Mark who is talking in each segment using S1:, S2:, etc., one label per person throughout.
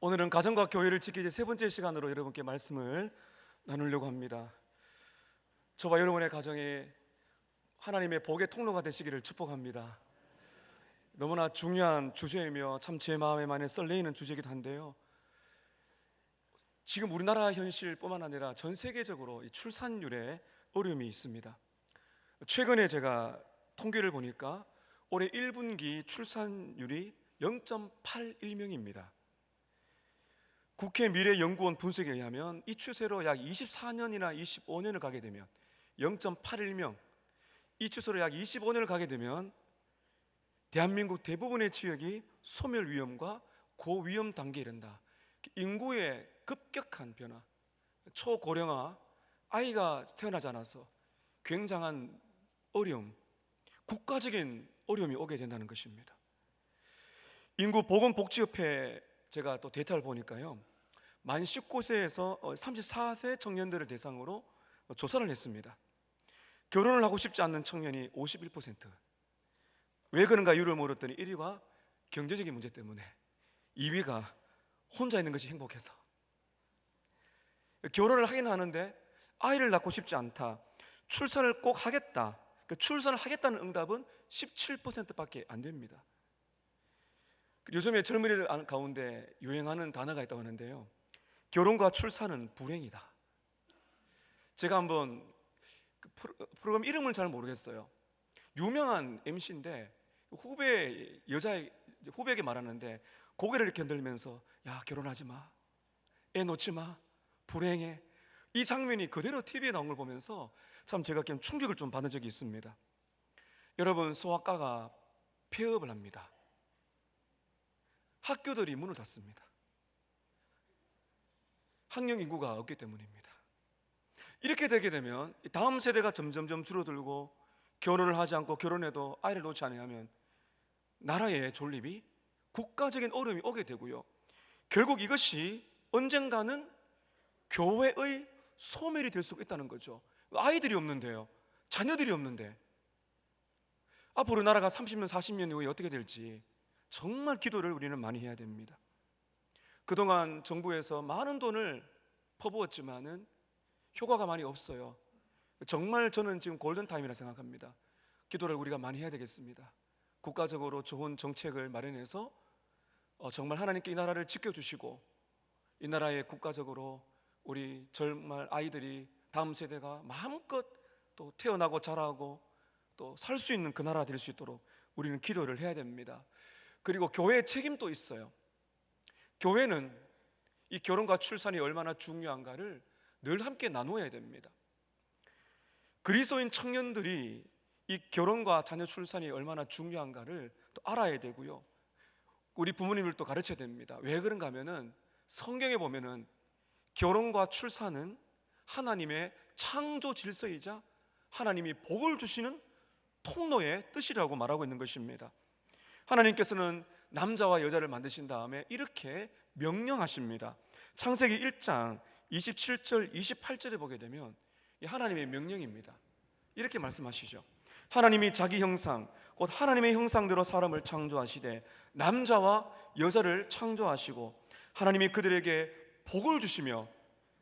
S1: 오늘은 가정과 교회를 지키기 세 번째 시간으로 여러분께 말씀을 나누려고 합니다. 저와 여러분의 가정에 하나님의 복의 통로가 되시기를 축복합니다. 너무나 중요한 주제이며 참 제 마음에 많이 설레이는 주제이기도 한데요. 지금 우리나라 현실뿐만 아니라 전 세계적으로 이 출산율에 어려움이 있습니다. 최근에 제가 통계를 보니까 올해 1분기 출산율이 0.81명입니다. 국회 미래연구원 분석에 의하면 이 추세로 약 24년이나 25년을 가게 되면 0.81명, 이 추세로 약 25년을 가게 되면 대한민국 대부분의 지역이 소멸 위험과 고위험 단계에 이른다. 인구의 급격한 변화, 초고령화, 아이가 태어나지 않아서 굉장한 어려움, 국가적인 어려움이 오게 된다는 것입니다. 인구보건복지협회 제가 또 데이터를 보니까요, 만 19세에서 34세 청년들을 대상으로 조사를 했습니다. 결혼을 하고 싶지 않는 청년이 51%. 왜 그런가 이유를 물었더니 1위가 경제적인 문제 때문에, 2위가 혼자 있는 것이 행복해서. 결혼을 하긴 하는데 아이를 낳고 싶지 않다, 출산을 꼭 하겠다, 출산을 하겠다는 응답은 17%밖에 안 됩니다. 요즘에 젊은이들 가운데 유행하는 단어가 있다고 하는데요, 결혼과 출산은 불행이다. 제가 한번 그 프로그램 이름을 잘 모르겠어요. 유명한 MC인데 후배에게 말하는데 고개를 이렇게 흔들면서, 야, 결혼하지 마, 애 놓지 마, 불행해. 이 장면이 그대로 TV에 나온 걸 보면서 참 제가 좀 충격을 좀 받은 적이 있습니다. 여러분, 소아과가 폐업을 합니다. 학교들이 문을 닫습니다. 학령 인구가 없기 때문입니다. 이렇게 되게 되면 다음 세대가 점점점 줄어들고, 결혼을 하지 않고 결혼해도 아이를 놓지 않으면 나라의 존립이, 국가적인 어려움이 오게 되고요, 결국 이것이 언젠가는 교회의 소멸이 될 수가 있다는 거죠. 아이들이 없는데요, 자녀들이 없는데 앞으로 나라가 30년 40년 후에 어떻게 될지 정말 기도를 우리는 많이 해야 됩니다. 그동안 정부에서 많은 돈을 퍼부었지만은 효과가 많이 없어요. 정말 저는 지금 골든타임이라 생각합니다. 기도를 우리가 많이 해야 되겠습니다. 국가적으로 좋은 정책을 마련해서 정말 하나님께 이 나라를 지켜주시고, 이 나라에 국가적으로 우리 정말 아이들이, 다음 세대가 마음껏 또 태어나고 자라고 또 살 수 있는 그 나라 될 수 있도록 우리는 기도를 해야 됩니다. 그리고 교회의 책임도 있어요. 교회는 이 결혼과 출산이 얼마나 중요한가를 늘 함께 나누어야 됩니다. 그리스도인 청년들이 이 결혼과 자녀 출산이 얼마나 중요한가를 또 알아야 되고요, 우리 부모님들도 가르쳐야 됩니다. 왜 그런가 하면은 성경에 보면은 결혼과 출산은 하나님의 창조 질서이자 하나님이 복을 주시는 통로의 뜻이라고 말하고 있는 것입니다. 하나님께서는 남자와 여자를 만드신 다음에 이렇게 명령하십니다. 창세기 1장 27절 28절에 보게 되면 이 하나님의 명령입니다. 이렇게 말씀하시죠. 하나님이 자기 형상 곧 하나님의 형상대로 사람을 창조하시되 남자와 여자를 창조하시고, 하나님이 그들에게 복을 주시며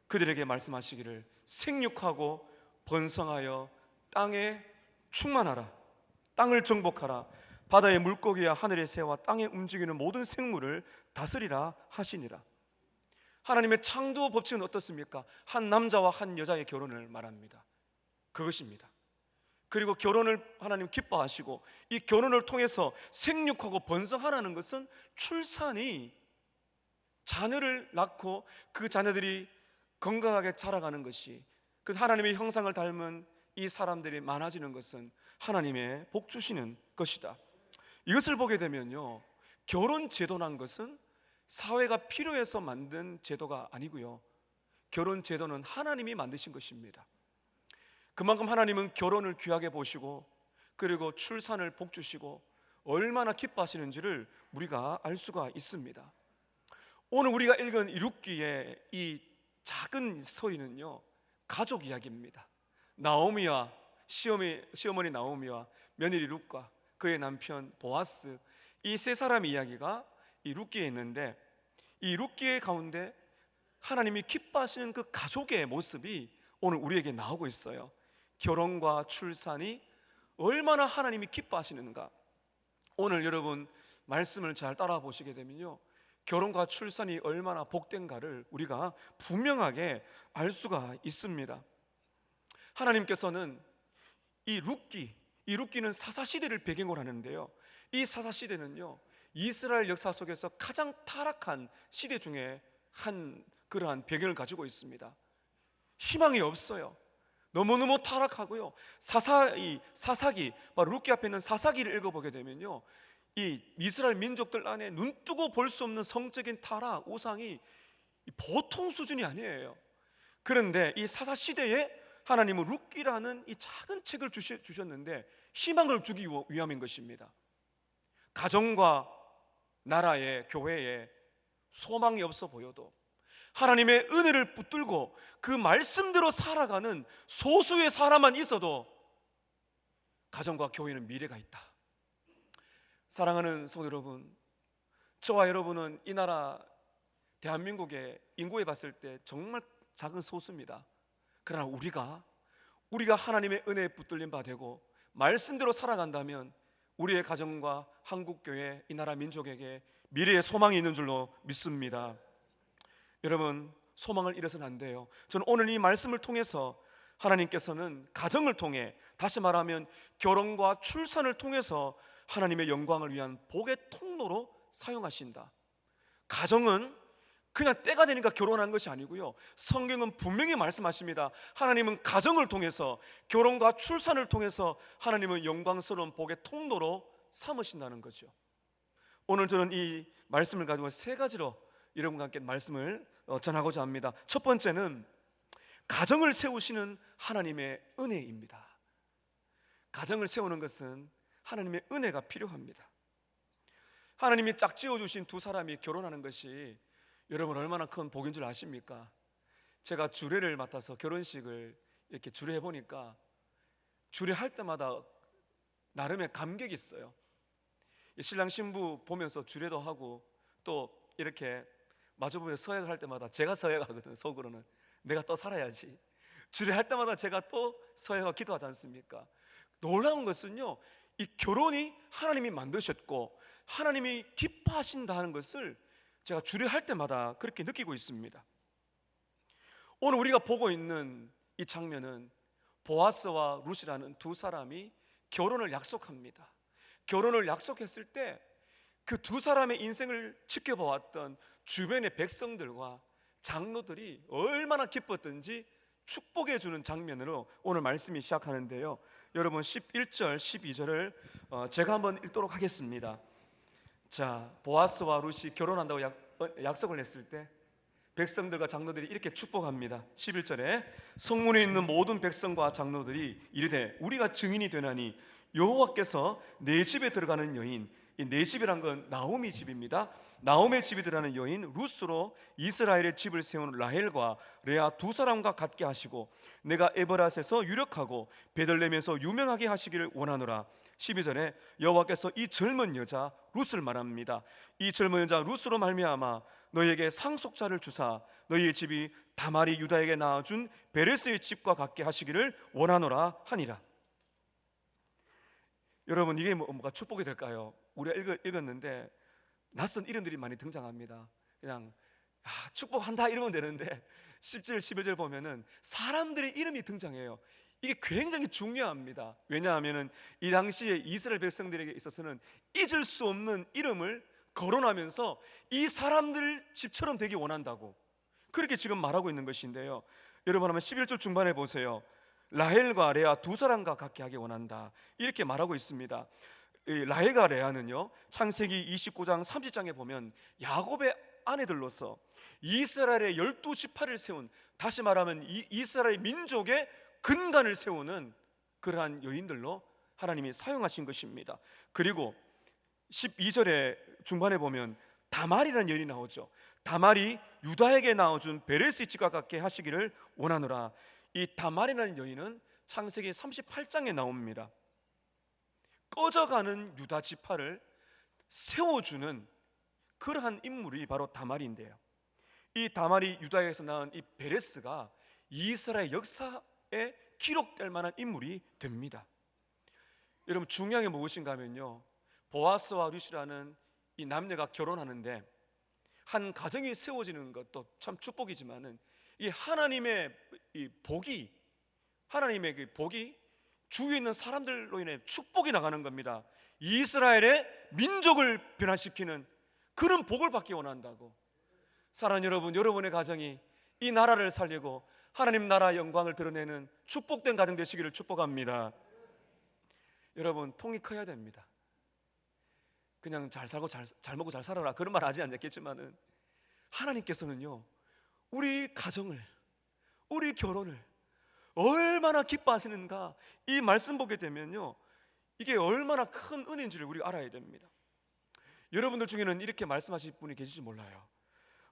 S1: 그들에게 말씀하시기를 생육하고 번성하여 땅에 충만하라, 땅을 정복하라, 바다의 물고기와 하늘의 새와 땅에 움직이는 모든 생물을 다스리라 하시니라. 하나님의 창조 법칙은 어떻습니까? 한 남자와 한 여자의 결혼을 말합니다. 그것입니다. 그리고 결혼을 하나님 기뻐하시고, 이 결혼을 통해서 생육하고 번성하라는 것은 출산이, 자녀를 낳고 그 자녀들이 건강하게 자라가는 것이, 그 하나님의 형상을 닮은 이 사람들이 많아지는 것은 하나님의 복 주시는 것이다. 이것을 보게 되면요, 결혼 제도란 것은 사회가 필요해서 만든 제도가 아니고요, 결혼 제도는 하나님이 만드신 것입니다. 그만큼 하나님은 결혼을 귀하게 보시고, 그리고 출산을 복 주시고 얼마나 기뻐하시는지를 우리가 알 수가 있습니다. 오늘 우리가 읽은 룻기의 이 작은 스토리는요, 가족 이야기입니다. 나오미와 시어머니 나오미와 며느리 룻과 그의 남편 보아스, 이 세 사람의 이야기가 이 룻기에 있는데, 이 룻기의 가운데 하나님이 기뻐하시는 그 가족의 모습이 오늘 우리에게 나오고 있어요. 결혼과 출산이 얼마나 하나님이 기뻐하시는가. 오늘 여러분 말씀을 잘 따라 보시게 되면요, 결혼과 출산이 얼마나 복된가를 우리가 분명하게 알 수가 있습니다. 하나님께서는 이 룻기는 사사 시대를 배경으로 하는데요, 이 사사 시대는요, 이스라엘 역사 속에서 가장 타락한 시대 중에 한 그러한 배경을 가지고 있습니다. 희망이 없어요. 너무너무 타락하고요. 사사기, 바로 룻기 앞에 있는 사사기를 읽어보게 되면요, 이 이스라엘 민족들 안에 눈뜨고 볼 수 없는 성적인 타락, 우상이 보통 수준이 아니에요. 그런데 이 사사 시대에 하나님은 룻기라는 이 작은 책을 주셨는데 희망을 주기 위함인 것입니다. 가정과 나라에, 교회에 소망이 없어 보여도 하나님의 은혜를 붙들고 그 말씀대로 살아가는 소수의 사람만 있어도 가정과 교회는 미래가 있다. 사랑하는 성도 여러분, 저와 여러분은 이 나라 대한민국의 인구에 봤을 때 정말 작은 소수입니다. 그러나 우리가 하나님의 은혜에 붙들린 바 되고 말씀대로 살아간다면 우리의 가정과 한국교회, 이 나라 민족에게 미래의 소망이 있는 줄로 믿습니다. 여러분, 소망을 잃어서는 안 돼요. 저는 오늘 이 말씀을 통해서 하나님께서는 가정을 통해, 다시 말하면 결혼과 출산을 통해서 하나님의 영광을 위한 복의 통로로 사용하신다. 가정은 그냥 때가 되니까 결혼한 것이 아니고요, 성경은 분명히 말씀하십니다. 하나님은 가정을 통해서, 결혼과 출산을 통해서 하나님은 영광스러운 복의 통로로 삼으신다는 거죠. 오늘 저는 이 말씀을 가지고 세 가지로 여러분과 함께 말씀을 전하고자 합니다. 첫 번째는 가정을 세우시는 하나님의 은혜입니다. 가정을 세우는 것은 하나님의 은혜가 필요합니다. 하나님이 짝지어 주신 두 사람이 결혼하는 것이 여러분 얼마나 큰 복인 줄 아십니까? 제가 주례를 맡아서 결혼식을 이렇게 주례해 보니까 주례할 때마다 나름의 감격이 있어요. 신랑 신부 보면서 주례도 하고 또 이렇게 마주보며 서약을 할 때마다 제가 서약하거든요. 속으로는 내가 또 살아야지. 주례할 때마다 제가 또 서약하고 기도하지 않습니까? 놀라운 것은요, 이 결혼이 하나님이 만드셨고 하나님이 기뻐하신다는 것을 제가 주례할 때마다 그렇게 느끼고 있습니다. 오늘 우리가 보고 있는 이 장면은 보아스와 룻이라는 두 사람이 결혼을 약속합니다. 결혼을 약속했을 때 그 두 사람의 인생을 지켜보았던 주변의 백성들과 장로들이 얼마나 기뻤던지 축복해 주는 장면으로 오늘 말씀이 시작하는데요, 여러분 11절 12절을 제가 한번 읽도록 하겠습니다. 자, 보아스와 룻이 결혼한다고 약속을 했을 때 백성들과 장로들이 이렇게 축복합니다. 11절에 성문에 있는 모든 백성과 장로들이 이르되 우리가 증인이 되나니 여호와께서 내 집에 들어가는 여인, 이 내 집이란 건 나오미 집입니다. 나오미의 집에 들어가는 여인 룻으로 이스라엘의 집을 세운 라헬과 레아 두 사람과 같게 하시고 내가 에버랏에서 유력하고 베들레헴에서 유명하게 하시기를 원하노라. 12절에 여호와께서 이 젊은 여자 룻을 말합니다. 이 젊은 여자 룻으로 말미암아 너희에게 상속자를 주사 너희의 집이 다말이 유다에게 낳아준 베레스의 집과 같게 하시기를 원하노라 하니라. 여러분, 이게 뭐가 축복이 될까요? 우리가 읽었는데 낯선 이름들이 많이 등장합니다. 그냥 축복한다 이러면 되는데 10절 11절 보면은 사람들의 이름이 등장해요. 이게 굉장히 중요합니다. 왜냐하면 이 당시에 이스라엘 백성들에게 있어서는 잊을 수 없는 이름을 거론하면서 이 사람들 집처럼 되기 원한다고 그렇게 지금 말하고 있는 것인데요, 여러분 한번 11절 중반에 보세요. 라헬과 레아 두 사람과 같게 하기 원한다 이렇게 말하고 있습니다. 이 라헬과 레아는요, 창세기 29장 30장에 보면 야곱의 아내들로서 이스라엘의 12지파를 세운, 다시 말하면 이스라엘 민족의 근간을 세우는 그러한 여인들로 하나님이 사용하신 것입니다. 그리고 12절의 중반에 보면 다말이라는 여인이 나오죠. 다말이 유다에게 낳아준 베레스의 집과 같게 하시기를 원하노라. 이 다말이라는 여인은 창세기 38장에 나옵니다. 꺼져가는 유다 지파를 세워주는 그러한 인물이 바로 다말인데요. 이 다말이 유다에서 낳은 이 베레스가 이스라엘 역사에 기록될 만한 인물이 됩니다. 여러분, 중요한 게 무엇인가 하면요, 보아스와 룻이라는 이 남녀가 결혼하는데 한 가정이 세워지는 것도 참 축복이지만은 이 하나님의 이 복이, 하나님의 그 복이 주위에 있는 사람들로 인해 축복이 나가는 겁니다. 이스라엘의 민족을 변화시키는 그런 복을 받기 원한다고. 사랑하는 여러분, 여러분의 가정이 이 나라를 살리고 하나님 나라 영광을 드러내는 축복된 가정 되시기를 축복합니다. 여러분, 통이 커야 됩니다. 그냥 잘 살고 잘 먹고 잘 살아라 그런 말 하지 않겠지만은 하나님께서는요, 우리 가정을, 우리 결혼을 얼마나 기뻐하시는가, 이 말씀 보게 되면요, 이게 얼마나 큰 은혜인지를 우리가 알아야 됩니다. 여러분들 중에는 이렇게 말씀하실 분이 계실지 몰라요.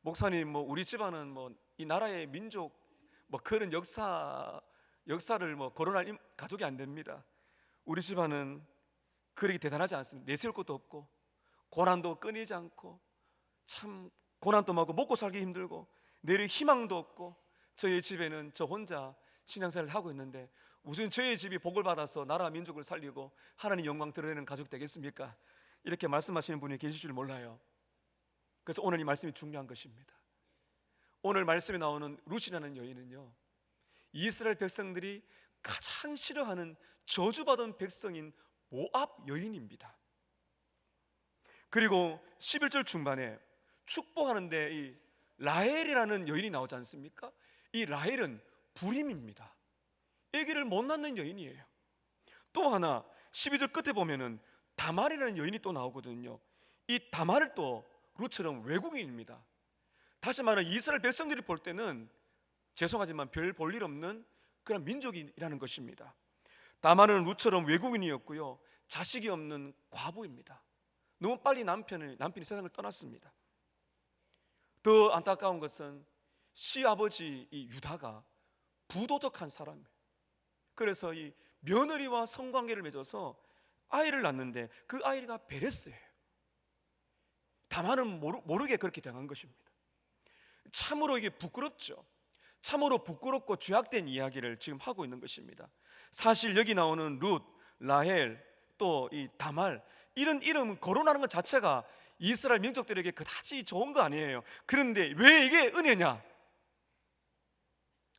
S1: 목사님, 뭐 우리 집안은 뭐 이 나라의 민족 뭐 그런 역사를 뭐 거론할 가족이 안 됩니다. 우리 집안은 그렇게 대단하지 않습니다. 내세울 것도 없고 고난도 끊이지 않고 참 고난도 많고 먹고 살기 힘들고 내일 희망도 없고 저희 집에는 저 혼자 신앙생활을 하고 있는데 무슨 저희 집이 복을 받아서 나라 민족을 살리고 하나님 영광 드러내는 가족 되겠습니까? 이렇게 말씀하시는 분이 계실 줄 몰라요. 그래서 오늘 이 말씀이 중요한 것입니다. 오늘 말씀에 나오는 룻이라는 여인은요, 이스라엘 백성들이 가장 싫어하는 저주받은 백성인 모압 여인입니다. 그리고 11절 중반에 축복하는데 이 라헬이라는 여인이 나오지 않습니까? 이 라헬은 불임입니다. 아기를 못 낳는 여인이에요. 또 하나 12절 끝에 보면은 다말이라는 여인이 또 나오거든요. 이 다말은 또 룻처럼 외국인입니다. 다시 말하면 이스라엘 백성들이 볼 때는 죄송하지만 별 볼 일 없는 그런 민족이라는 것입니다. 다말은 룻처럼 외국인이었고요, 자식이 없는 과부입니다. 너무 빨리 남편이 세상을 떠났습니다. 더 안타까운 것은 시아버지 이 유다가 부도덕한 사람이에요. 그래서 이 며느리와 성관계를 맺어서 아이를 낳는데 그 아이가 베레스예요. 다만은 모르게 그렇게 당한 것입니다. 참으로 이게 부끄럽죠. 참으로 부끄럽고 죄악된 이야기를 지금 하고 있는 것입니다. 사실 여기 나오는 룻, 라헬, 또 이 다말, 이런 이름 거론하는 것 자체가 이스라엘 민족들에게 그다지 좋은 거 아니에요. 그런데 왜 이게 은혜냐?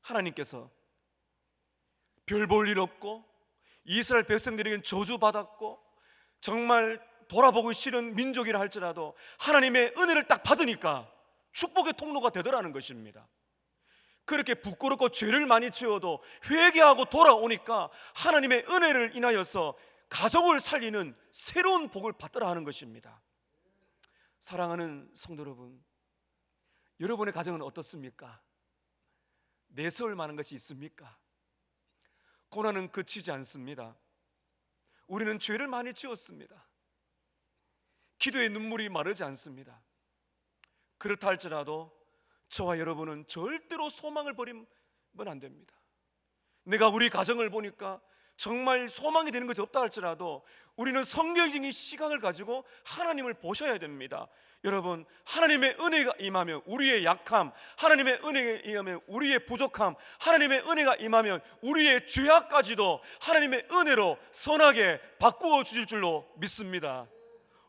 S1: 하나님께서 별 볼 일 없고 이스라엘 백성들에게는 저주받았고 정말 돌아보기 싫은 민족이라 할지라도 하나님의 은혜를 딱 받으니까 축복의 통로가 되더라는 것입니다. 그렇게 부끄럽고 죄를 많이 지어도 회개하고 돌아오니까 하나님의 은혜를 인하여서 가족을 살리는 새로운 복을 받더라 하는 것입니다. 사랑하는 성도 여러분, 여러분의 가정은 어떻습니까? 내세울 만한 것이 있습니까? 고난은 그치지 않습니다. 우리는 죄를 많이 지었습니다. 기도의 눈물이 마르지 않습니다. 그렇다 할지라도 저와 여러분은 절대로 소망을 버리면 안 됩니다. 내가 우리 가정을 보니까 정말 소망이 되는 것이 없다 할지라도 우리는 성경적인 시각을 가지고 하나님을 보셔야 됩니다. 여러분, 하나님의 은혜가 임하면 우리의 약함, 하나님의 은혜가 임하면 우리의 부족함, 하나님의 은혜가 임하면 우리의 죄악까지도 하나님의 은혜로 선하게 바꾸어 주실 줄로 믿습니다.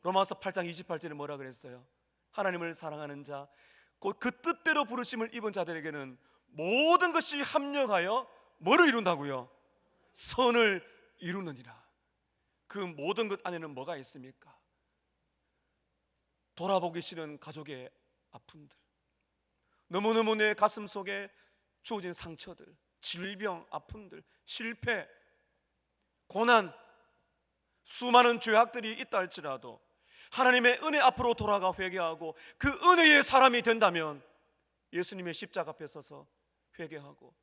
S1: 로마서 8장 28절에 뭐라 그랬어요? 하나님을 사랑하는 자, 곧 그 뜻대로 부르심을 입은 자들에게는 모든 것이 합력하여 뭐를 이룬다고요? 선을 이루느니라. 그 모든 것 안에는 뭐가 있습니까? 돌아보기 싫은 가족의 아픔들, 너무너무 내 가슴 속에 주어진 상처들, 질병, 아픔들, 실패, 고난, 수많은 죄악들이 있다 할지라도 하나님의 은혜 앞으로 돌아가 회개하고 그 은혜의 사람이 된다면 예수님의 십자가 앞에 서서 회개하고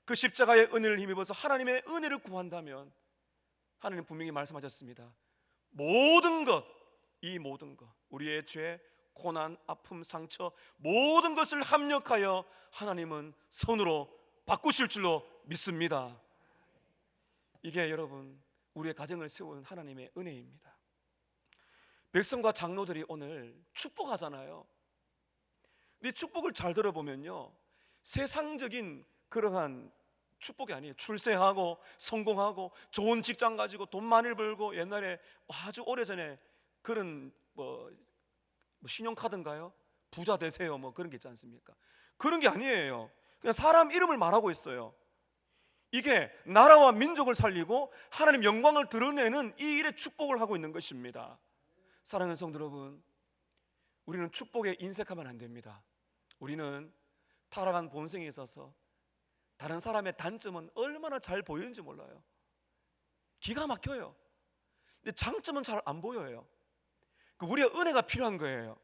S1: 그 십자가의 은혜를 힘입어서 하나님의 은혜를 구한다면 하나님 분명히 말씀하셨습니다. 모든 것, 이 모든 것, 우리의 죄, 고난, 아픔, 상처 모든 것을 합력하여 하나님은 선으로 바꾸실 줄로 믿습니다. 이게 여러분 우리의 가정을 세운 하나님의 은혜입니다. 백성과 장로들이 오늘 축복하잖아요. 이 축복을 잘 들어보면요, 세상적인 그러한 축복이 아니에요. 출세하고 성공하고 좋은 직장 가지고 돈 많이 벌고, 옛날에 아주 오래전에 그런 신용카드인가요? 부자 되세요 뭐 그런 게 있지 않습니까? 그런 게 아니에요. 그냥 사람 이름을 말하고 있어요. 이게 나라와 민족을 살리고 하나님 영광을 드러내는 이 일에 축복을 하고 있는 것입니다. 사랑하는 성도 여러분, 우리는 축복에 인색하면 안 됩니다. 우리는 타락한 본성에 있어서 다른 사람의 단점은 얼마나 잘 보이는지 몰라요. 기가 막혀요. 근데 장점은 잘 안 보여요. 우리가 은혜가 필요한 거예요.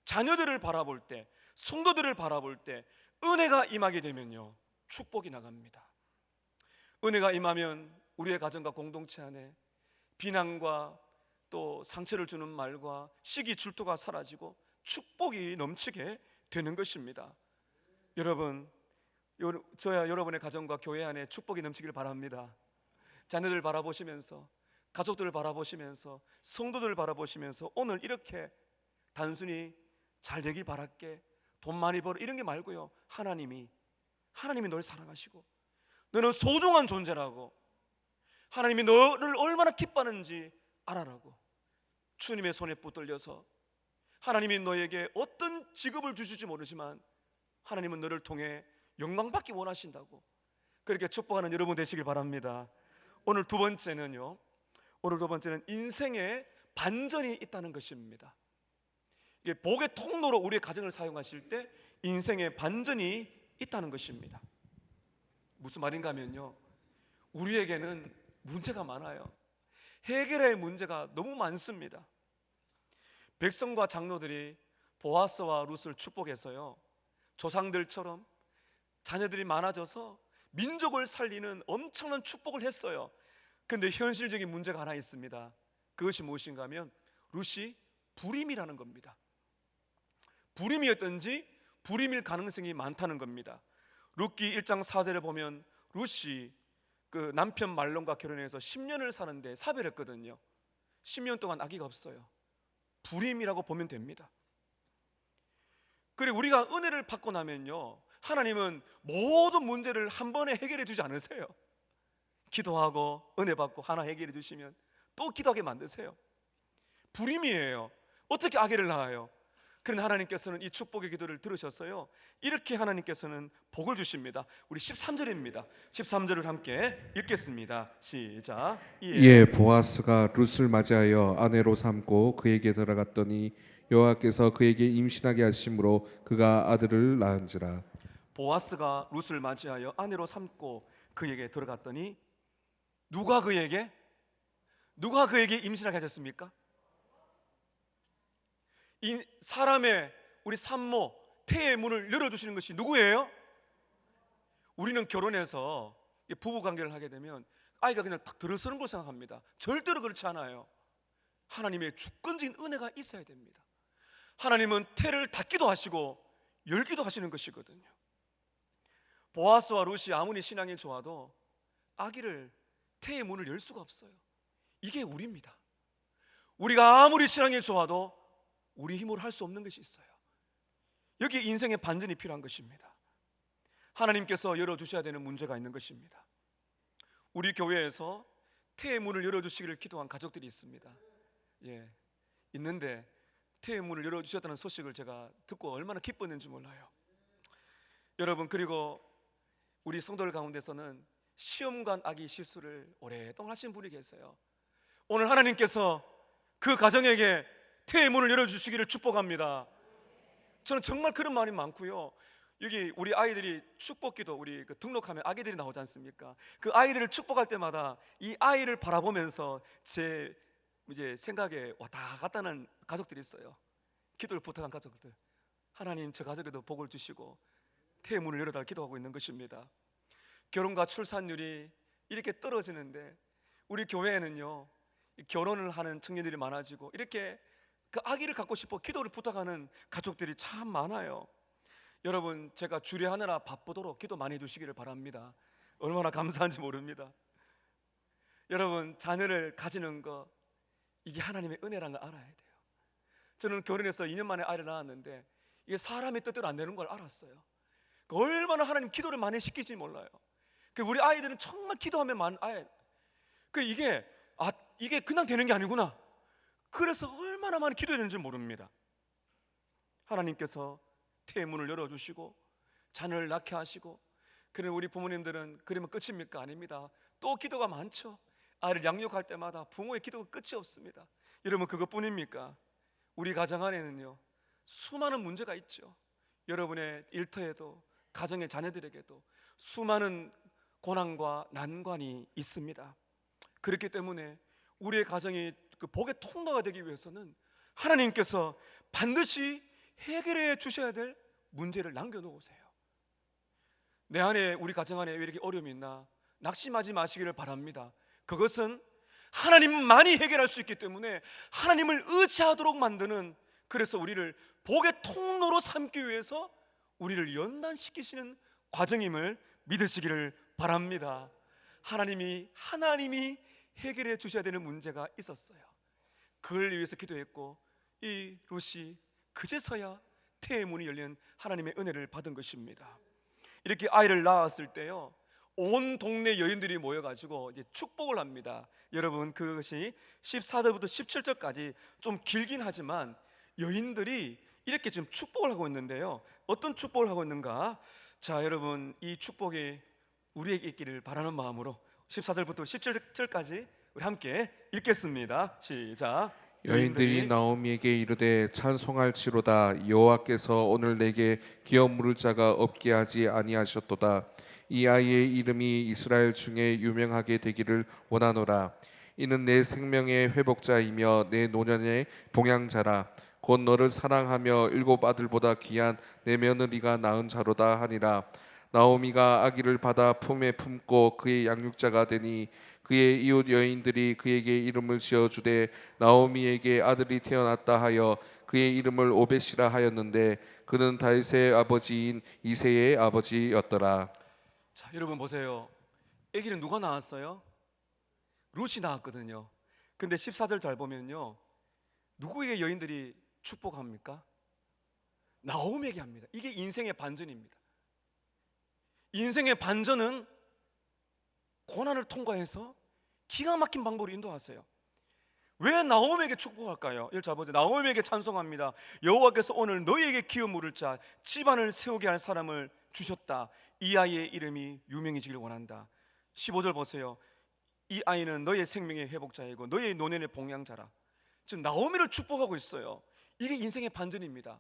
S1: 자녀들을 바라볼 때, 성도들을 바라볼 때 은혜가 임하게 되면요, 축복이 나갑니다. 은혜가 임하면 우리의 가정과 공동체 안에 비난과 또 상처를 주는 말과 시기 질투가 사라지고 축복이 넘치게 되는 것입니다. 여러분, 저야 여러분의 가정과 교회 안에 축복이 넘치길 바랍니다. 자녀들 바라보시면서, 가족들을 바라보시면서, 성도들을 바라보시면서 오늘 이렇게 단순히 잘 되길 바랄게, 돈 많이 벌어 이런 게 말고요, 하나님이 널 사랑하시고 너는 소중한 존재라고, 하나님이 너를 얼마나 기뻐하는지 알아라고, 주님의 손에 붙들려서 하나님이 너에게 어떤 직업을 주실지 모르지만 하나님은 너를 통해 영광받기 원하신다고, 그렇게 축복하는 여러분 되시길 바랍니다. 오늘 두 번째는 인생에 반전이 있다는 것입니다. 이게 복의 통로로 우리의 가정을 사용하실 때 인생에 반전이 있다는 것입니다. 무슨 말인가 하면요, 우리에게는 문제가 많아요. 해결할 문제가 너무 많습니다. 백성과 장로들이 보아스와 룻을 축복해서요, 조상들처럼 자녀들이 많아져서 민족을 살리는 엄청난 축복을 했어요. 그런데 현실적인 문제가 하나 있습니다. 그것이 무엇인가 하면 룻이 불임이라는 겁니다. 불임이었든지 불임일 가능성이 많다는 겁니다. 룻기 1장 4절에 보면 룻이 그 남편 말론과 결혼해서 10년을 사는데 사별했거든요. 10년 동안 아기가 없어요. 불임이라고 보면 됩니다. 그리고 우리가 은혜를 받고 나면요, 하나님은 모든 문제를 한 번에 해결해 주지 않으세요. 기도하고 은혜 받고 하나 해결해 주시면 또 기도하게 만드세요. 불임이에요. 어떻게 아기를 낳아요? 그런 하나님께서는 이 축복의 기도를 들으셨어요. 이렇게 하나님께서는 복을 주십니다. 우리 13절입니다. 13절을 함께 읽겠습니다. 시작.
S2: 이에 보아스가 룻을 맞이하여 아내로 삼고 그에게 들어갔더니 여호와께서 그에게 임신하게 하심으로 그가 아들을 낳은지라.
S1: 보아스가 룻을 맞이하여 아내로 삼고 그에게 들어갔더니 누가 그에게 임신하게 하셨습니까? 이 사람의 우리 산모 태의 문을 열어주시는 것이 누구예요? 우리는 결혼해서 부부 관계를 하게 되면 아이가 그냥 딱 들어서는 걸 생각합니다. 절대로 그렇지 않아요. 하나님의 주권적인 은혜가 있어야 됩니다. 하나님은 태를 닫기도 하시고 열기도 하시는 것이거든요. 보아스와 룻이 아무리 신앙이 좋아도 아기를, 태의 문을 열 수가 없어요. 이게 우리입니다. 우리가 아무리 신앙이 좋아도 우리 힘으로 할 수 없는 것이 있어요. 여기 인생의 반전이 필요한 것입니다. 하나님께서 열어주셔야 되는 문제가 있는 것입니다. 우리 교회에서 태의 문을 열어주시기를 기도한 가족들이 있습니다. 있는데 태의 문을 열어주셨다는 소식을 제가 듣고 얼마나 기뻤는지 몰라요. 여러분, 그리고 우리 성도들 가운데서는 시험관 아기 실수를 오랫동안 하신 분이 계세요. 오늘 하나님께서 그 가정에게 태의 문을 열어주시기를 축복합니다. 저는 정말 그런 마음이 많고요. 여기 우리 아이들이 축복기도, 우리 등록하면 아기들이 나오지 않습니까? 그 아이들을 축복할 때마다 이 아이를 바라보면서 제 생각에 왔다 갔다 하는 가족들이 있어요. 기도를 부탁한 가족들, 하나님 저 가족에도 복을 주시고 태의 문을 열어달라 기도하고 있는 것입니다. 결혼과 출산율이 이렇게 떨어지는데 우리 교회에는요, 결혼을 하는 청년들이 많아지고 이렇게 그 아기를 갖고 싶어 기도를 부탁하는 가족들이 참 많아요. 여러분, 제가 주례하느라 바쁘도록 기도 많이 해주시기를 바랍니다. 얼마나 감사한지 모릅니다. 여러분, 자녀를 가지는 거, 이게 하나님의 은혜라는 걸 알아야 돼요. 저는 결혼해서 2년 만에 아이를 낳았는데 이게 사람의 뜻대로 안 되는 걸 알았어요. 얼마나 하나님 기도를 많이 시키지 몰라요. 우리 아이들은 정말 기도하면 이게 이게 그냥 되는 게 아니구나. 그래서 얼마나 많이 기도해야 되는지 모릅니다. 하나님께서 태문을 열어주시고 자녀를 낳게 하시고, 그런 우리 부모님들은 그러면 끝입니까? 아닙니다. 또 기도가 많죠. 아이를 양육할 때마다 부모의 기도가 끝이 없습니다. 여러분, 그것뿐입니까? 우리 가정 안에는요 수많은 문제가 있죠. 여러분의 일터에도 가정의 자녀들에게도 수많은 고난과 난관이 있습니다. 그렇기 때문에 우리의 가정이 그 복의 통로가 되기 위해서는 하나님께서 반드시 해결해 주셔야 될 문제를 남겨놓으세요. 내 안에, 우리 가정 안에 왜 이렇게 어려움이 있나 낙심하지 마시기를 바랍니다. 그것은 하나님만이 해결할 수 있기 때문에 하나님을 의지하도록 만드는, 그래서 우리를 복의 통로로 삼기 위해서 우리를 연단시키시는 과정임을 믿으시기를 바랍니다. 하나님이 해결해 주셔야 되는 문제가 있었어요. 그걸 위해서 기도했고, 이 룻이 그제서야 태의 문이 열린 하나님의 은혜를 받은 것입니다. 이렇게 아이를 낳았을 때요 온 동네 여인들이 모여가지고 이제 축복을 합니다. 여러분, 그것이 14절부터 17절까지 좀 길긴 하지만 여인들이 이렇게 지금 축복을 하고 있는데요, 어떤 축복을 하고 있는가? 자, 여러분, 이 축복이 우리에게 있기를 바라는 마음으로 14절부터 17절까지 우리 함께 읽겠습니다. 시작.
S2: 여인들이 나오미에게 이르되 찬송할지로다. 여호와께서 오늘 내게 기업 물을 자가 없게 하지 아니하셨도다. 이 아이의 이름이 이스라엘 중에 유명하게 되기를 원하노라. 이는 내 생명의 회복자이며 내 노년의 봉양자라. 곧 너를 사랑하며 7 아들보다 귀한 내 며느리가 낳은 자로다 하니라. 나오미가 아기를 받아 품에 품고 그의 양육자가 되니 그의 이웃 여인들이 그에게 이름을 지어주되 나오미에게 아들이 태어났다 하여 그의 이름을 오벳이라 하였는데 그는 다윗의 아버지인 이새의 아버지였더라.
S1: 자, 여러분 보세요. 아기는 누가 낳았어요? 룻이 낳았거든요. 근데 14절 잘 보면요, 누구에게 여인들이 축복합니까? 나오미에게 합니다. 이게 인생의 반전입니다. 인생의 반전은 고난을 통과해서 기가 막힌 방법으로 인도하세요. 왜 나오미에게 축복할까요? 잘 보세요. 나오미에게 찬송합니다. 여호와께서 오늘 너희에게 기업 물을 자, 집안을 세우게 할 사람을 주셨다. 이 아이의 이름이 유명해지길 원한다. 15절 보세요. 이 아이는 너의 생명의 회복자이고 너의 노년의 봉양자라. 지금 나오미를 축복하고 있어요. 이게 인생의 반전입니다.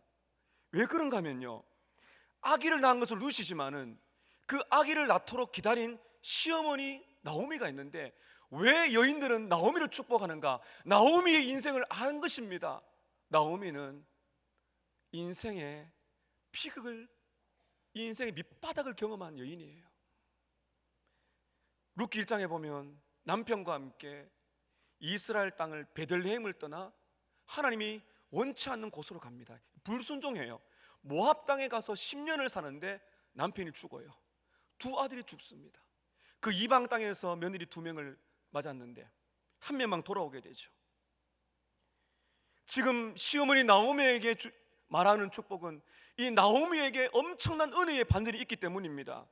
S1: 왜 그런가 하면요, 아기를 낳은 것은 룻이지만은 그 아기를 낳도록 기다린 시어머니 나오미가 있는데, 왜 여인들은 나오미를 축복하는가? 나오미의 인생을 아는 것입니다. 나오미는 인생의 비극을, 이 인생의 밑바닥을 경험한 여인이에요. 룻기 1장에 보면 남편과 함께 이스라엘 땅을 베들레헴을 떠나 하나님이 원치 않는 곳으로 갑니다. 불순종해요. 모압 땅에 가서 10년을 사는데 남편이 죽어요. 2 아들이 죽습니다. 그 이방 땅에서 며느리 2명을 맞았는데 1명만 돌아오게 되죠. 지금 시어머니 나오미에게 말하는 축복은 이 나오미에게 엄청난 은혜의 반전이 있기 때문입니다.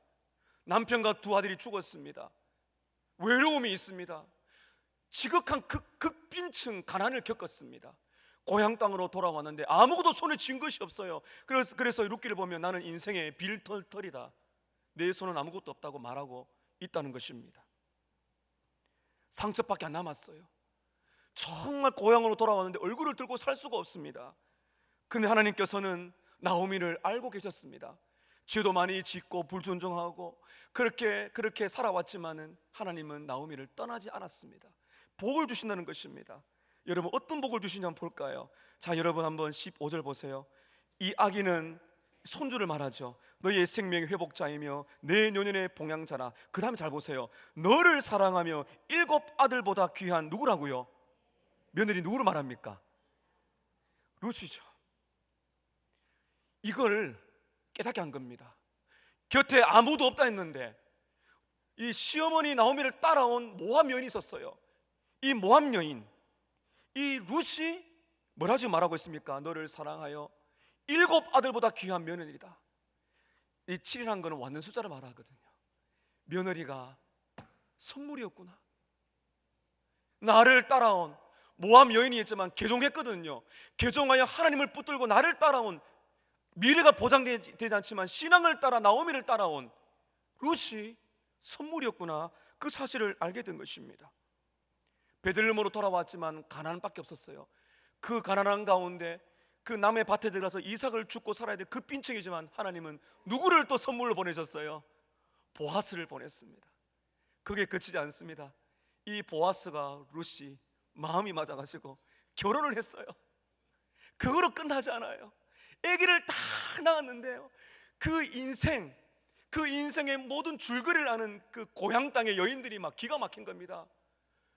S1: 남편과 2 아들이 죽었습니다. 외로움이 있습니다. 지극한 극빈층 가난을 겪었습니다. 고향 땅으로 돌아왔는데 아무것도 손에 쥔 것이 없어요. 그래서 룻기를 보면 나는 인생의 빌털털이다, 내 손은 아무것도 없다고 말하고 있다는 것입니다. 상처밖에 안 남았어요. 정말 고향으로 돌아왔는데 얼굴을 들고 살 수가 없습니다. 근데 하나님께서는 나오미를 알고 계셨습니다. 죄도 많이 짓고 불순종하고 그렇게 살아왔지만은 하나님은 나오미를 떠나지 않았습니다. 복을 주신다는 것입니다. 여러분, 어떤 복을 주시냐 한번 볼까요? 자, 여러분 한번 15절 보세요. 이 아기는 손주를 말하죠. 너희의 생명의 회복자이며 내 노년의 봉양자라. 그 다음에 잘 보세요. 너를 사랑하며 7 아들보다 귀한 누구라고요? 며느리 누구를 말합니까? 룻이죠. 이걸 깨닫게 한 겁니다. 곁에 아무도 없다 했는데 이 시어머니 나오미를 따라온 모압 여인이 있었어요. 이 모압 여인, 이 룻이 뭐라 지금 말하고 있습니까? 너를 사랑하여 7 아들보다 귀한 며느리다. 이 7이라는 거는 완전 숫자를 말하거든요. 며느리가 선물이었구나. 나를 따라온 모함 여인이었지만 개종했거든요. 개종하여 하나님을 붙들고 나를 따라온, 미래가 보장되지 않지만 신앙을 따라 나오미를 따라온 룻이 선물이었구나. 그 사실을 알게 된 것입니다. 베들레헴으로 돌아왔지만 가난밖에 없었어요. 그 가난한 가운데 그 남의 밭에 들어가서 이삭을 죽고 살아야 돼. 그 빈층이지만 하나님은 누구를 또 선물로 보내셨어요? 보아스를 보냈습니다. 그게 그치지 않습니다. 이 보아스가 룻이 마음이 맞아가지고 결혼을 했어요. 그거로 끝나지 않아요. 아기를 다 낳았는데요, 그 인생의 모든 줄거리를 아는 그 고향 땅의 여인들이 막 기가 막힌 겁니다.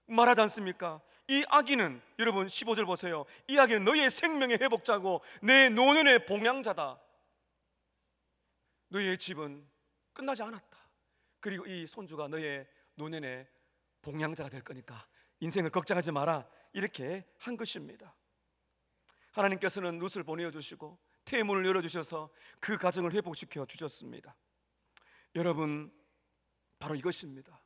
S1: 말하지 않습니까? 이 아기는, 여러분 15절 보세요. 이 아기는 너희의 생명의 회복자고 내 노년의 봉양자다. 너희의 집은 끝나지 않았다. 그리고 이 손주가 너의 노년의 봉양자가 될 거니까 인생을 걱정하지 마라. 이렇게 한 것입니다. 하나님께서는 룻을 보내주시고 태문을 열어주셔서 그 가정을 회복시켜 주셨습니다. 여러분, 바로 이것입니다.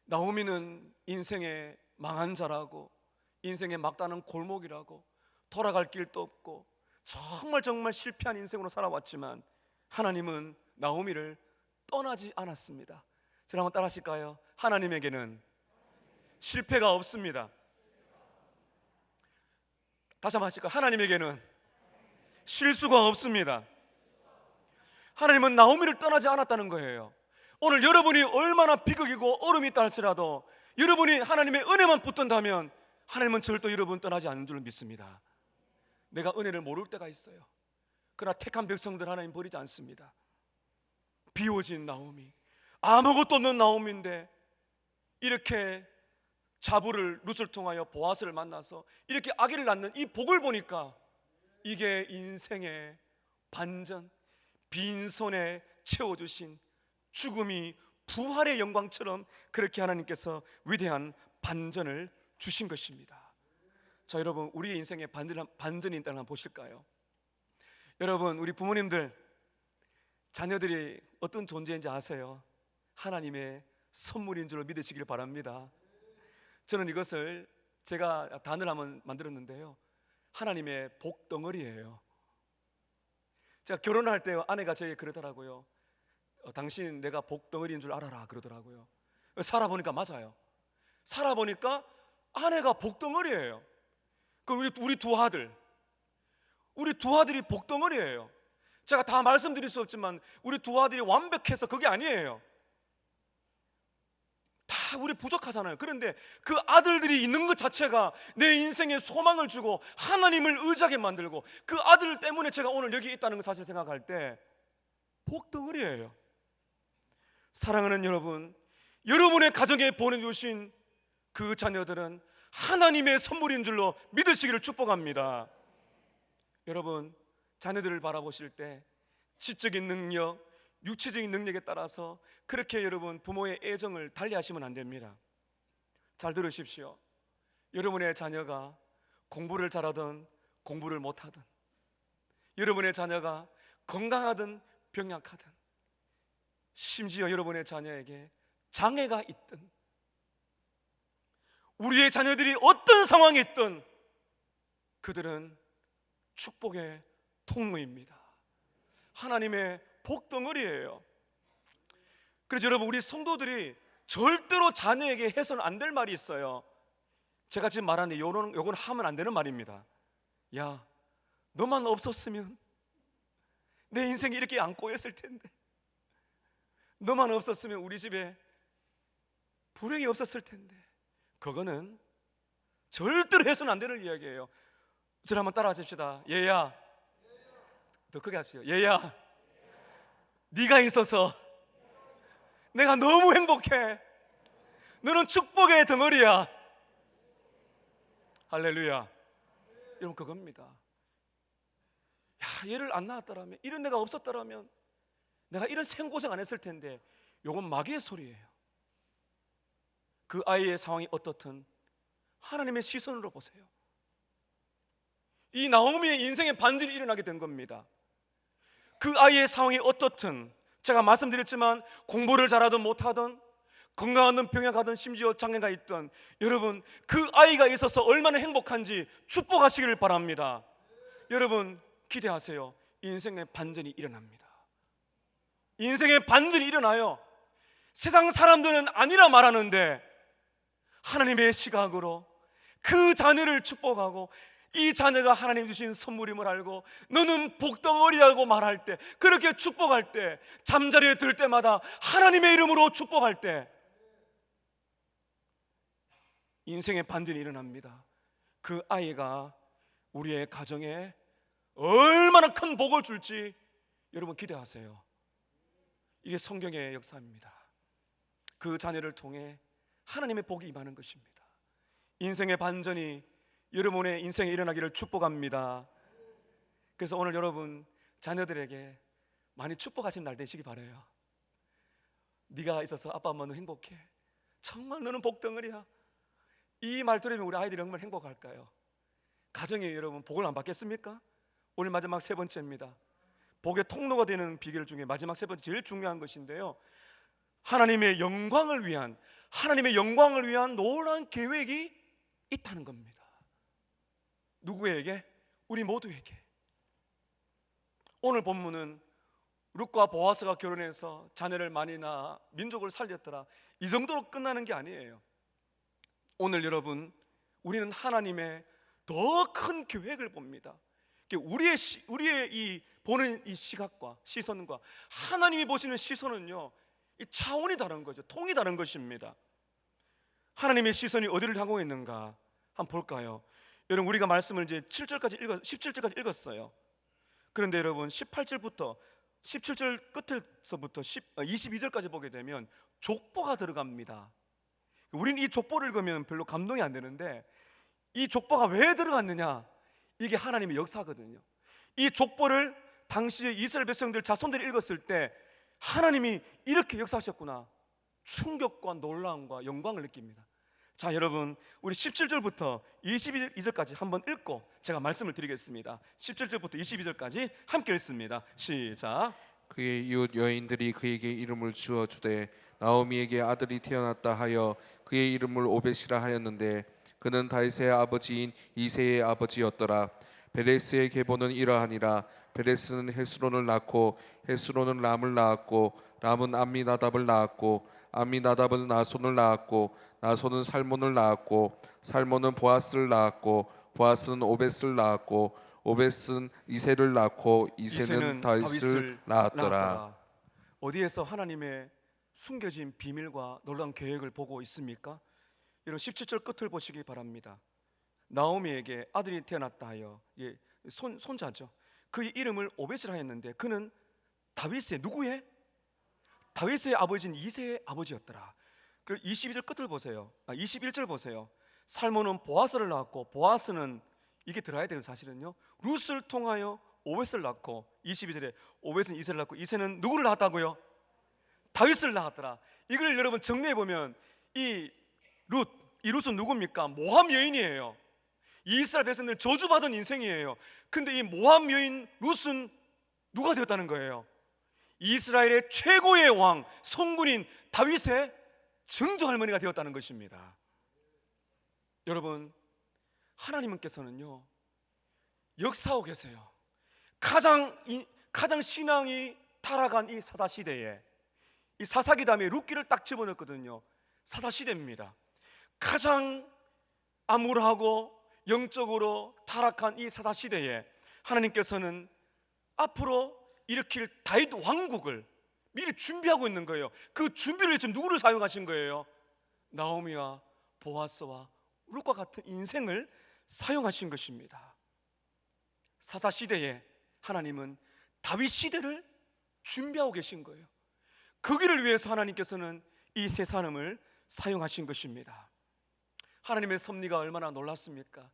S1: 나오미는 인생의 망한 자라고, 인생의 막다른 골목이라고, 돌아갈 길도 없고 정말 실패한 인생으로 살아왔지만 하나님은 나오미를 떠나지 않았습니다. 저를 한번 따라 하실까요? 하나님에게는 실패가 없습니다. 다시 한번 하실까요? 하나님에게는 실수가 없습니다. 하나님은 나오미를 떠나지 않았다는 거예요. 오늘 여러분이 얼마나 비극이고 어려움이 있다 할지라도 여러분이 하나님의 은혜만 붙든다면 하나님은 절대 여러분 떠나지 않는 줄 믿습니다. 내가 은혜를 모를 때가 있어요. 그러나 택한 백성들 하나님 버리지 않습니다. 비워진 나오미, 아무것도 없는 나오미인데 이렇게 자부를 룻을 통하여 보아스를 만나서 이렇게 아기를 낳는 이 복을 보니까 이게 인생의 반전, 빈손에 채워주신 죽음이 부활의 영광처럼 그렇게 하나님께서 위대한 반전을 주신 것입니다. 자, 여러분, 우리의 인생에 반전이 있다는 한번 보실까요? 여러분, 우리 부모님들, 자녀들이 어떤 존재인지 아세요? 하나님의 선물인 줄 믿으시길 바랍니다. 저는 이것을 제가 단어를 한번 만들었는데요, 하나님의 복덩어리예요. 제가 결혼할 때 아내가 저에게 그러더라고요. 당신 내가 복덩어리인 줄 알아라 그러더라고요. 살아보니까 맞아요. 살아보니까 아내가 복덩어리예요. 우리 두 아들이 복덩어리예요. 제가 다 말씀드릴 수 없지만 우리 두 아들이 완벽해서 그게 아니에요. 다 우리 부족하잖아요. 그런데 그 아들들이 있는 것 자체가 내 인생에 소망을 주고 하나님을 의지하게 만들고, 그 아들 때문에 제가 오늘 여기 있다는 걸 사실 생각할 때 복덩어리예요. 사랑하는 여러분, 여러분의 가정에 보내주신 그 자녀들은 하나님의 선물인 줄로 믿으시기를 축복합니다. 여러분, 자녀들을 바라보실 때 지적인 능력, 육체적인 능력에 따라서 그렇게 여러분 부모의 애정을 달리하시면 안 됩니다. 잘 들으십시오. 여러분의 자녀가 공부를 잘하든 공부를 못하든, 여러분의 자녀가 건강하든 병약하든, 심지어 여러분의 자녀에게 장애가 있든, 우리의 자녀들이 어떤 상황에 있든 그들은 축복의 통로입니다. 하나님의 복덩어리예요. 그래서 여러분, 우리 성도들이 절대로 자녀에게 해서는 안 될 말이 있어요. 제가 지금 말하는데 요건 하면 안 되는 말입니다. 야, 너만 없었으면 내 인생이 이렇게 안 꼬였을 텐데, 너만 없었으면 우리 집에 불행이 없었을 텐데. 그거는 절대로 해서는 안 되는 이야기예요. 저를 한번 따라와 줍시다. 얘야, 더 크게 하시죠. 얘야, 네가 있어서 내가 너무 행복해. 너는 축복의 덩어리야. 할렐루야. 여러분, 그겁니다. 야, 얘를 안 낳았더라면, 이런 내가 없었더라면 내가 이런 생고생 안 했을 텐데. 요건 마귀의 소리예요. 그 아이의 상황이 어떻든 하나님의 시선으로 보세요. 이 나오미의 인생의 반전이 일어나게 된 겁니다. 그 아이의 상황이 어떻든, 제가 말씀드렸지만 공부를 잘하든 못하든, 건강하든 병약하든 심지어 장애가 있든, 여러분 그 아이가 있어서 얼마나 행복한지 축복하시기를 바랍니다. 여러분 기대하세요. 인생의 반전이 일어납니다. 인생의 반전이 일어나요. 세상 사람들은 아니라 말하는데 하나님의 시각으로 그 자녀를 축복하고 이 자녀가 하나님 주신 선물임을 알고 너는 복덩어리라고 말할 때, 그렇게 축복할 때, 잠자리에 들 때마다 하나님의 이름으로 축복할 때 인생의 반전이 일어납니다. 그 아이가 우리의 가정에 얼마나 큰 복을 줄지 여러분 기대하세요. 이게 성경의 역사입니다. 그 자녀를 통해 하나님의 복이 임하는 것입니다. 인생의 반전이 여러분의 인생에 일어나기를 축복합니다. 그래서 오늘 여러분 자녀들에게 많이 축복하신 날 되시기 바라요. 네가 있어서 아빠 엄마 너 행복해, 정말 너는 복덩어리야. 이 말 들으면 우리 아이들이 정말 행복할까요? 가정에 여러분 복을 안 받겠습니까? 오늘 마지막 세 번째입니다. 복의 통로가 되는 비결 중에 마지막 세 번째, 제일 중요한 것인데요, 하나님의 영광을 위한 놀라운 계획이 있다는 겁니다. 누구에게? 우리 모두에게. 오늘 본문은 룻과 보아스가 결혼해서 자녀를 많이 낳아 민족을 살렸더라, 이 정도로 끝나는 게 아니에요. 오늘 여러분 우리는 하나님의 더 큰 계획을 봅니다. 우리의 이 보는 이 시각과 시선과 하나님이 보시는 시선은요, 이 차원이 다른 거죠. 통이 다른 것입니다. 하나님의 시선이 어디를 향하고 있는가 한번 볼까요? 여러분 우리가 말씀을 이제 17절까지 읽었어요. 그런데 여러분 18절부터 17절 끝에서부터 22절까지 보게 되면 족보가 들어갑니다. 우리는 이 족보를 읽으면 별로 감동이 안 되는데 이 족보가 왜 들어갔느냐? 이게 하나님의 역사거든요. 이 족보를 당시에 이스라엘 백성들 자손들이 읽었을 때 하나님이 이렇게 역사하셨구나, 충격과 놀라움과 영광을 느낍니다. 자 여러분 우리 17절부터 22절까지 한번 읽고 제가 말씀을 드리겠습니다. 17절부터 22절까지 함께 읽습니다. 시작.
S2: 그의 이웃 여인들이 그에게 이름을 주어 주되 나오미에게 아들이 태어났다 하여 그의 이름을 오벳이라 하였는데 그는 다윗의 아버지인 이새의 아버지였더라. 베레스의 계보는 이러하니라. 베레스는 헤스론을 낳고 헤스론은 람을 낳았고 람은 암미나답을 낳았고 암미나답은 나손을 낳았고 나손은 살몬을 낳았고 살몬은 보아스를 낳았고 보아스는 오벳을 낳았고 오벳은 이새를 낳고 이새는 다윗을 낳았더라.
S1: 어디에서 하나님의 숨겨진 비밀과 놀라운 계획을 보고 있습니까? 여러분 17절 끝을 보시기 바랍니다. 나오미에게 아들이 태어났다 하여, 손자죠. 그의 이름을 오벳이라 했는데 그는 다윗의 누구의? 다윗의 아버지인 이새의 아버지였더라. 그리고 22절 끝을 보세요. 21절 보세요. 살몬은 보아스를 낳았고 보아스는, 이게 들어야 되는 사실은요, 룻을 통하여 오벳을 낳고, 22절에 오벳은 이새를 낳고 이새는 누구를 낳았다고요? 다윗을 낳았더라. 이걸 여러분 정리해 보면 이 룻은 누굽니까? 모함 여인이에요. 이스라엘 백성들 저주받은 인생이에요. 근데 이 모함 여인 룻은 누가 되었다는 거예요? 이스라엘의 최고의 왕, 성군인 다윗의 증조할머니가 되었다는 것입니다. 여러분 하나님께서는요 역사하고 계세요. 가장 신앙이 타락한 이 사사시대에, 이 사사기 다음에 룻기를 딱 집어넣었거든요. 사사시대입니다. 가장 암울하고 영적으로 타락한 이 사사시대에 하나님께서는 앞으로 일으킬 다윗 왕국을 미리 준비하고 있는 거예요. 그 준비를 지금 누구를 사용하신 거예요? 나오미와 보아스와 룻과 같은 인생을 사용하신 것입니다. 사사시대에 하나님은 다윗 시대를 준비하고 계신 거예요. 그 길을 위해서 하나님께서는 이 세 사람을 사용하신 것입니다. 하나님의 섭리가 얼마나 놀랍습니까?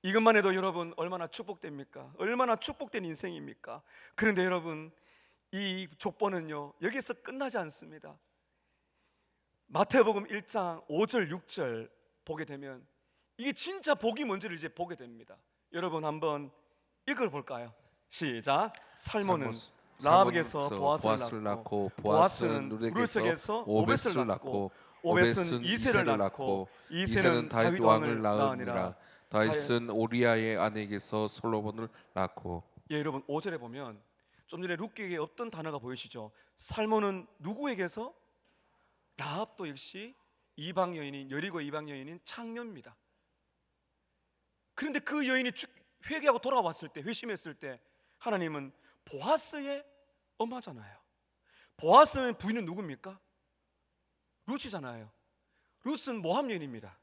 S1: 이것만 해도 여러분 얼마나 축복됩니까? 얼마나 축복된 인생입니까? 그런데 여러분 이 족보는요 여기서 끝나지 않습니다. 마태복음 1장 5절 6절 보게 되면 이게 진짜 복이 뭔지를 이제 보게 됩니다. 여러분 한번 읽어볼까요? 시작. 살몬은
S2: 살몬-
S1: 라합에게서
S2: 살몬에서
S1: 보아스를 낳고
S2: 보아스는
S1: 보아스는
S2: 룻에게서
S1: 룻에게서
S2: 오벳을
S1: 오벳을
S2: 낳고
S1: 낳고 오벳은
S2: 오벳은
S1: 이새를
S2: 이새를
S1: 낳고
S2: 낳고
S1: 이새는
S2: 이새는 다윗
S1: 다윗
S2: 왕을
S1: 왕을
S2: 낳으니라.
S1: 낳으니라. 다윗-
S2: 다윗은 오리아의 아내에게서 솔로몬을 낳고.
S1: 예, 여러분 5절에 보면 좀 전에 룻기에 없던 단어가 보이시죠? 살몬은 누구에게서? 라합도 역시 이방 여인인 여리고 이방 여인인 창녀입니다. 그런데 그 여인이 회개하고 돌아왔을 때, 회심했을 때 하나님은 보아스의 엄마잖아요. 보아스의 부인은 누굽니까? 룻이잖아요. 룻은 모함 여인입니다.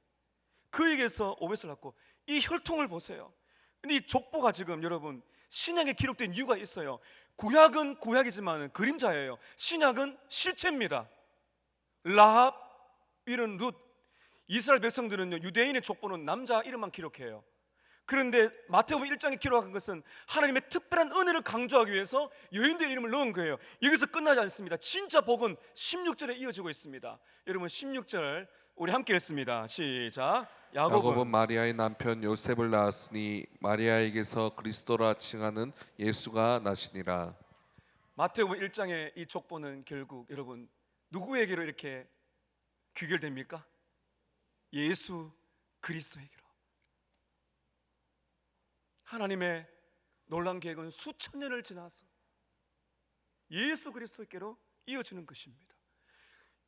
S1: 그에게서 오벳을 낳고, 이 혈통을 보세요. 근데 이 족보가 지금 여러분 신약에 기록된 이유가 있어요. 구약은 구약이지만 그림자예요. 신약은 실체입니다. 라합 이런 룻. 이스라엘 백성들은요, 유대인의 족보는 남자 이름만 기록해요. 그런데 마태복음 1장에 기록한 것은 하나님의 특별한 은혜를 강조하기 위해서 여인들의 이름을 넣은 거예요. 여기서 끝나지 않습니다. 진짜 복은 16절에 이어지고 있습니다. 여러분 16절 우리 함께 읽습니다. 시작.
S2: 야곱은 마리아의 남편 요셉을 낳았으니 마리아에게서 그리스도라 칭하는 예수가 나시니라.
S1: 마태복음 1장의 이 족보는 결국 여러분 누구에게로 이렇게 귀결됩니까? 예수 그리스도에게로. 하나님의 놀라운 계획은 수천 년을 지나서 예수 그리스도께로 이어지는 것입니다.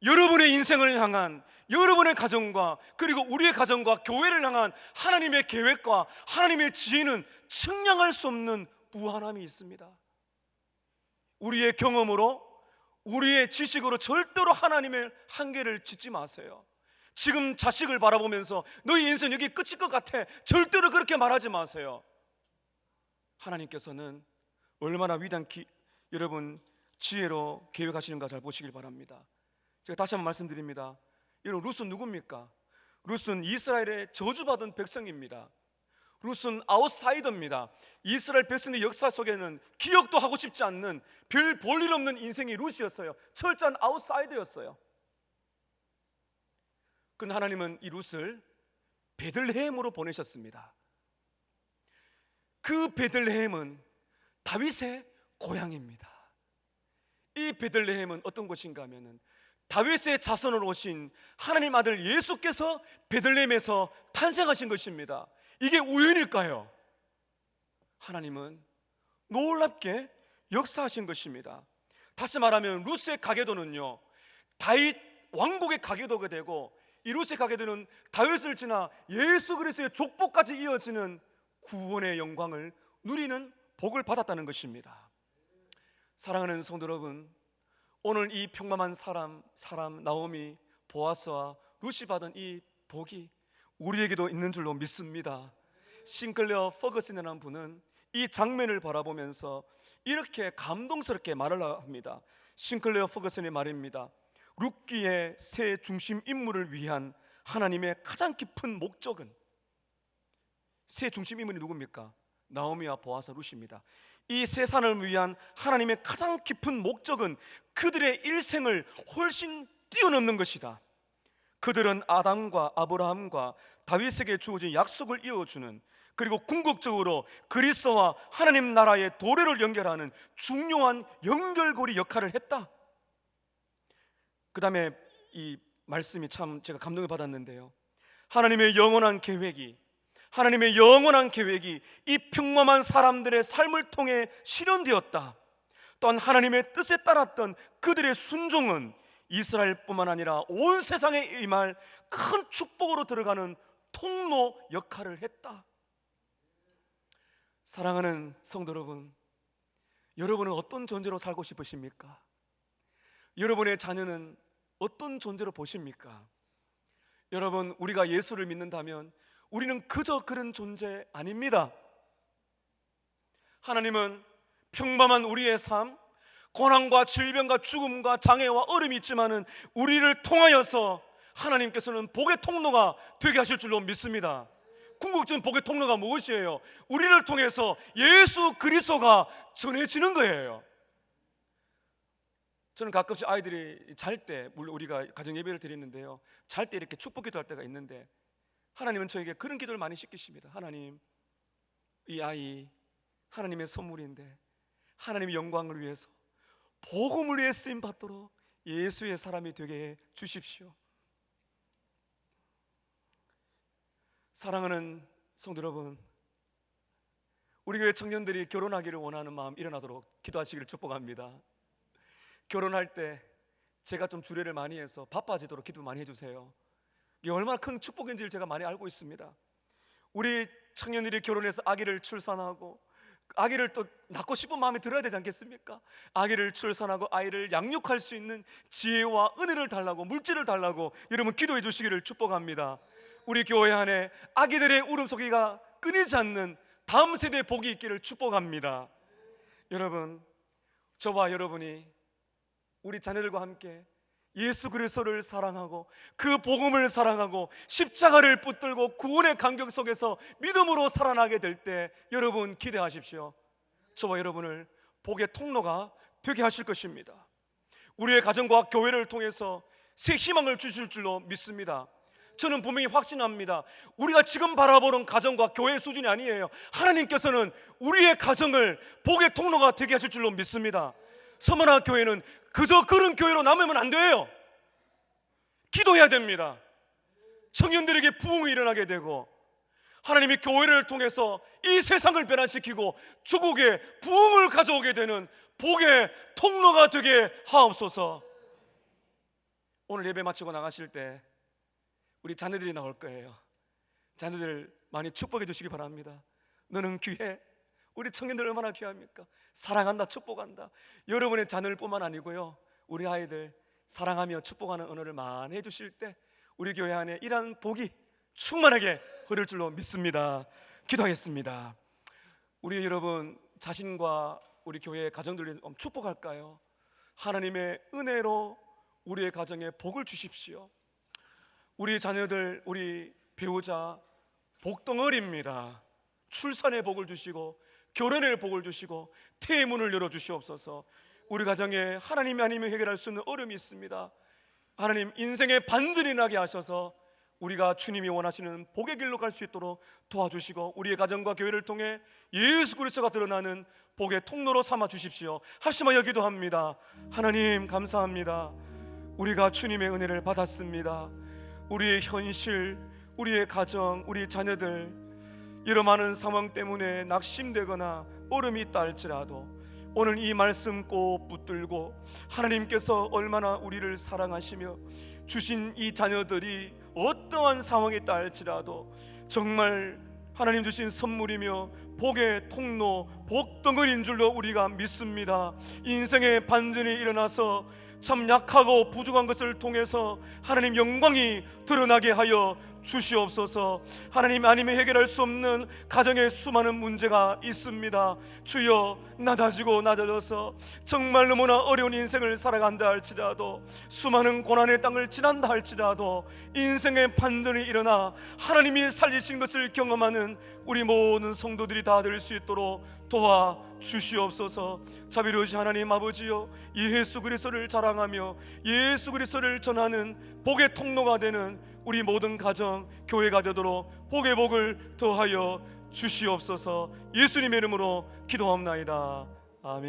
S1: 여러분의 인생을 향한, 여러분의 가정과 그리고 우리의 가정과 교회를 향한 하나님의 계획과 하나님의 지혜는 측량할 수 없는 무한함이 있습니다. 우리의 경험으로, 우리의 지식으로 절대로 하나님의 한계를 짓지 마세요. 지금 자식을 바라보면서 너희 인생 여기 끝일 것 같아, 절대로 그렇게 말하지 마세요. 하나님께서는 얼마나 위대한 여러분 지혜로 계획하시는가 잘 보시길 바랍니다. 제가 다시 한번 말씀드립니다. 여러분 룻은 누굽니까? 룻은 이스라엘의 저주받은 백성입니다. 룻은 아웃사이더입니다. 이스라엘 백성의 역사 속에는 기억도 하고 싶지 않는 별 볼일 없는 인생이 룻이었어요. 철저한 아웃사이더였어요. 그런데 하나님은 이 룻을 베들레헴으로 보내셨습니다. 그 베들레헴은 다윗의 고향입니다. 이 베들레헴은 어떤 곳인가 하면은 다윗의 자손으로 오신 하나님 아들 예수께서 베들레헴에서 탄생하신 것입니다. 이게 우연일까요? 하나님은 놀랍게 역사하신 것입니다. 다시 말하면 룻의 가계도는요, 다윗 왕국의 가계도가 되고, 이 룻의 가계도는 다윗을 지나 예수 그리스도의 족보까지 이어지는 구원의 영광을 누리는 복을 받았다는 것입니다. 사랑하는 성도 여러분, 오늘 이 평범한 사람 나오미, 보아스와 룻이 받은 이 복이 우리에게도 있는 줄로 믿습니다. 싱클레어 퍼거슨이라는 분은 이 장면을 바라보면서 이렇게 감동스럽게 말을 합니다. 싱클레어 퍼거슨의 말입니다. 룻기의 새 중심 인물을 위한 하나님의 가장 깊은 목적은, 새 중심 인물이 누굽니까? 나오미와 보아스, 룻입니다. 이 세상을 위한 하나님의 가장 깊은 목적은 그들의 일생을 훨씬 뛰어넘는 것이다. 그들은 아담과 아브라함과 다윗에게 주어진 약속을 이어주는, 그리고 궁극적으로 그리스도와 하나님 나라의 도래를 연결하는 중요한 연결고리 역할을 했다. 그 다음에 이 말씀이 참 제가 감동을 받았는데요, 하나님의 영원한 계획이 이 평범한 사람들의 삶을 통해 실현되었다. 또한 하나님의 뜻에 따랐던 그들의 순종은 이스라엘뿐만 아니라 온 세상에 임할 큰 축복으로 들어가는 통로 역할을 했다. 사랑하는 성도 여러분, 여러분은 어떤 존재로 살고 싶으십니까? 여러분의 자녀는 어떤 존재로 보십니까? 여러분, 우리가 예수를 믿는다면 우리는 그저 그런 존재 아닙니다. 하나님은 평범한 우리의 삶, 고난과 질병과 죽음과 장애와 어려움이 있지만은 우리를 통하여서 하나님께서는 복의 통로가 되게 하실 줄로 믿습니다. 궁극적인 복의 통로가 무엇이에요? 우리를 통해서 예수 그리스도가 전해지는 거예요. 저는 가끔씩 아이들이 잘 때, 물론 우리가 가정 예배를 드리는데요, 잘 때 이렇게 축복 기도할 때가 있는데 하나님은 저에게 그런 기도를 많이 시키십니다. 하나님, 이 아이 하나님의 선물인데 하나님의 영광을 위해서 복음을 위해 쓰임 받도록 예수의 사람이 되게 해 주십시오. 사랑하는 성도 여러분, 우리 교회 청년들이 결혼하기를 원하는 마음 일어나도록 기도하시기를 축복합니다. 결혼할 때 제가 좀 주례를 많이 해서 바빠지도록 기도 많이 해주세요. 이게 얼마나 큰 축복인지를 제가 많이 알고 있습니다. 우리 청년들이 결혼해서 아기를 출산하고 아기를 또 낳고 싶은 마음이 들어야 되지 않겠습니까? 아기를 출산하고 아이를 양육할 수 있는 지혜와 은혜를 달라고, 물질을 달라고 여러분 기도해 주시기를 축복합니다. 우리 교회 안에 아기들의 울음소리가 끊이지 않는 다음 세대의 복이 있기를 축복합니다. 여러분, 저와 여러분이 우리 자녀들과 함께 예수 그리스도를 사랑하고 그 복음을 사랑하고 십자가를 붙들고 구원의 간격 속에서 믿음으로 살아나게 될 때 여러분 기대하십시오. 저와 여러분을 복의 통로가 되게 하실 것입니다. 우리의 가정과 교회를 통해서 새 희망을 주실 줄로 믿습니다. 저는 분명히 확신합니다. 우리가 지금 바라보는 가정과 교회 수준이 아니에요. 하나님께서는 우리의 가정을 복의 통로가 되게 하실 줄로 믿습니다. 서머나 교회는 그저 그런 교회로 남으면 안 돼요. 기도해야 됩니다. 청년들에게 부흥이 일어나게 되고 하나님이 교회를 통해서 이 세상을 변화시키고 조국에 부흥을 가져오게 되는 복의 통로가 되게 하옵소서. 오늘 예배 마치고 나가실 때 우리 자녀들이 나올 거예요. 자녀들 많이 축복해 주시기 바랍니다. 너는 귀해. 우리 청년들 얼마나 귀합니까? 사랑한다, 축복한다. 여러분의 자녀를 뿐만 아니고요, 우리 아이들 사랑하며 축복하는 언어를 많이 해주실 때 우리 교회 안에 이러한 복이 충만하게 흐를 줄로 믿습니다. 기도하겠습니다. 우리 여러분 자신과 우리 교회의 가정들을 축복할까요? 하나님의 은혜로 우리의 가정에 복을 주십시오. 우리 자녀들, 우리 배우자 복덩어리입니다. 출산의 복을 주시고 결혼의 복을 주시고 태의 문을 열어주시옵소서. 우리 가정에 하나님이 아니면 해결할 수 없는 어려움이 있습니다. 하나님 인생의 반전이 나게 하셔서 우리가 주님이 원하시는 복의 길로 갈 수 있도록 도와주시고 우리의 가정과 교회를 통해 예수 그리스도가 드러나는 복의 통로로 삼아 주십시오. 합심하여 기도합니다. 하나님 감사합니다. 우리가 주님의 은혜를 받았습니다. 우리의 현실, 우리의 가정, 우리 자녀들 이런 많은 상황 때문에 낙심되거나 어려움이 있다 할지라도 오늘 이 말씀 꼭 붙들고 하나님께서 얼마나 우리를 사랑하시며 주신 이 자녀들이 어떠한 상황이 있다 할지라도 정말 하나님 주신 선물이며 복의 통로, 복덩어리인 줄로 우리가 믿습니다. 인생의 반전이 일어나서 참 약하고 부족한 것을 통해서 하나님 영광이 드러나게 하여 주시옵소서. 하나님 아니면 해결할 수 없는 가정에 수많은 문제가 있습니다. 주여 낮아지고 낮아져서 정말 너무나 어려운 인생을 살아간다 할지라도 수많은 고난의 땅을 지난다 할지라도 인생의 반전이 일어나 하나님이 살리신 것을 경험하는 우리 모든 성도들이 다 될 수 있도록 도와 주시옵소서. 자비로우신 하나님 아버지여, 예수 그리스도를 자랑하며 예수 그리스도를 전하는 복의 통로가 되는 우리 모든 가정, 교회가 되도록 복의 복을 더하여 주시옵소서. 예수님의 이름으로 기도합나이다. 아멘.